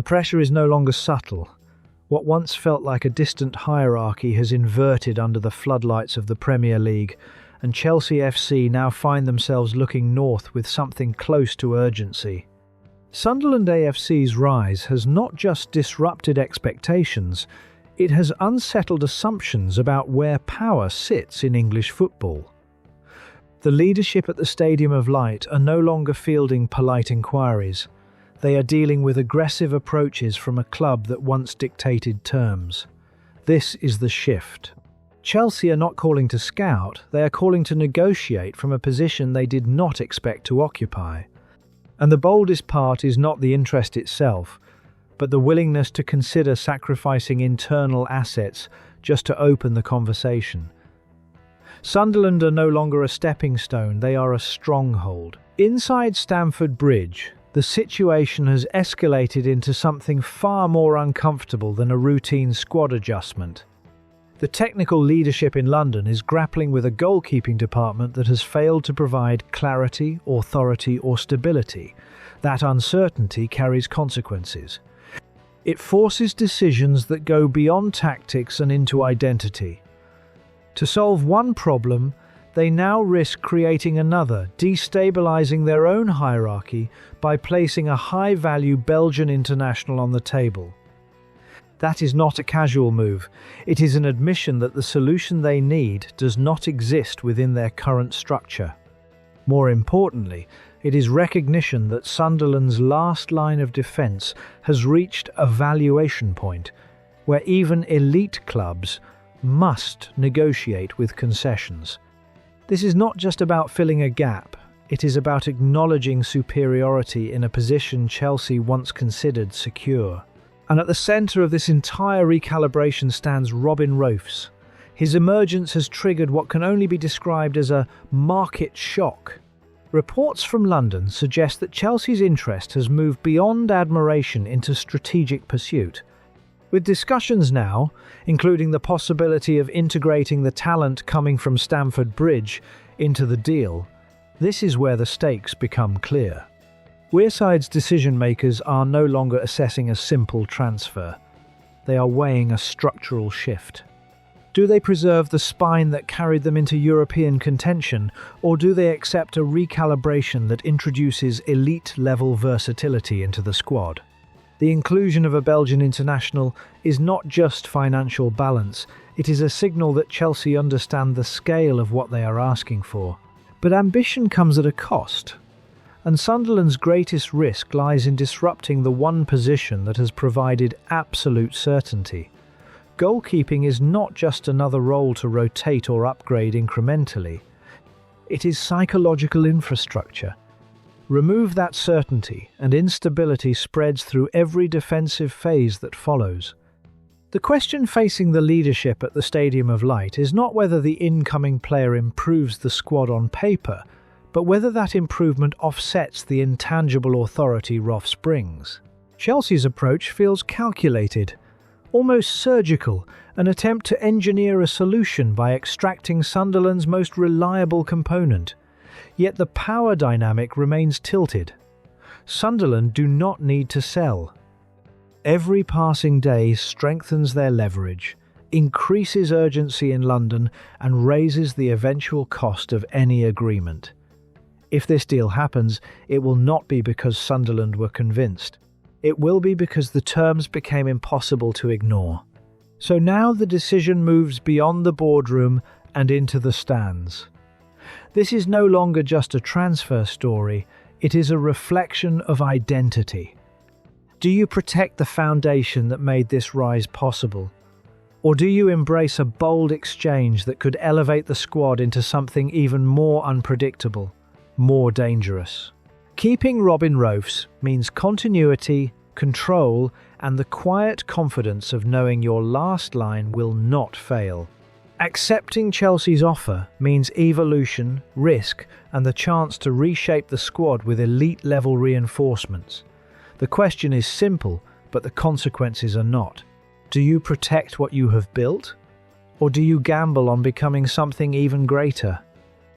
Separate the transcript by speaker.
Speaker 1: pressure is no longer subtle. What once felt like a distant hierarchy has inverted under the floodlights of the Premier League, and Chelsea FC now find themselves looking north with something close to urgency. Sunderland A.F.C.'s rise has not just disrupted expectations, it has unsettled assumptions about where power sits in English football. The leadership at the Stadium of Light are no longer fielding polite inquiries. They are dealing with aggressive approaches from a club that once dictated terms. This is the shift. Chelsea are not calling to scout, they are calling to negotiate from a position they did not expect to occupy. And the boldest part is not the interest itself, but the willingness to consider sacrificing internal assets just to open the conversation. Sunderland are no longer a stepping stone, they are a stronghold. Inside Stamford Bridge, the situation has escalated into something far more uncomfortable than a routine squad adjustment. The technical leadership in London is grappling with a goalkeeping department that has failed to provide clarity, authority, or stability. That uncertainty carries consequences. It forces decisions that go beyond tactics and into identity. To solve one problem, they now risk creating another, destabilizing their own hierarchy by placing a high-value Belgian international on the table. That is not a casual move. It is an admission that the solution they need does not exist within their current structure. More importantly, it is recognition that Sunderland's last line of defence has reached a valuation point where even elite clubs must negotiate with concessions. This is not just about filling a gap, it is about acknowledging superiority in a position Chelsea once considered secure. And at the centre of this entire recalibration stands Roefs. His emergence has triggered what can only be described as a market shock. Reports from London suggest that Chelsea's interest has moved beyond admiration into strategic pursuit. With discussions now, including the possibility of integrating the talent coming from Stamford Bridge into the deal, this is where the stakes become clear. Wearside's decision-makers are no longer assessing a simple transfer. They are weighing a structural shift. Do they preserve the spine that carried them into European contention, or do they accept a recalibration that introduces elite-level versatility into the squad? The inclusion of a Belgian international is not just financial balance, it is a signal that Chelsea understand the scale of what they are asking for. But ambition comes at a cost, and Sunderland's greatest risk lies in disrupting the one position that has provided absolute certainty. Goalkeeping is not just another role to rotate or upgrade incrementally. It is psychological infrastructure. Remove that certainty, and instability spreads through every defensive phase that follows. The question facing the leadership at the Stadium of Light is not whether the incoming player improves the squad on paper, but whether that improvement offsets the intangible authority Roefs brings. Chelsea's approach feels calculated, almost surgical, an attempt to engineer a solution by extracting Sunderland's most reliable component. Yet the power dynamic remains tilted. Sunderland do not need to sell. Every passing day strengthens their leverage, increases urgency in London, and raises the eventual cost of any agreement. If this deal happens, it will not be because Sunderland were convinced. It will be because the terms became impossible to ignore. So now the decision moves beyond the boardroom and into the stands. This is no longer just a transfer story, it is a reflection of identity. Do you protect the foundation that made this rise possible? Or do you embrace a bold exchange that could elevate the squad into something even more unpredictable, more dangerous? Keeping Roefs means continuity, control, and the quiet confidence of knowing your last line will not fail. Accepting Chelsea's offer means evolution, risk, and the chance to reshape the squad with elite-level reinforcements. The question is simple, but the consequences are not. Do you protect what you have built? Or do you gamble on becoming something even greater?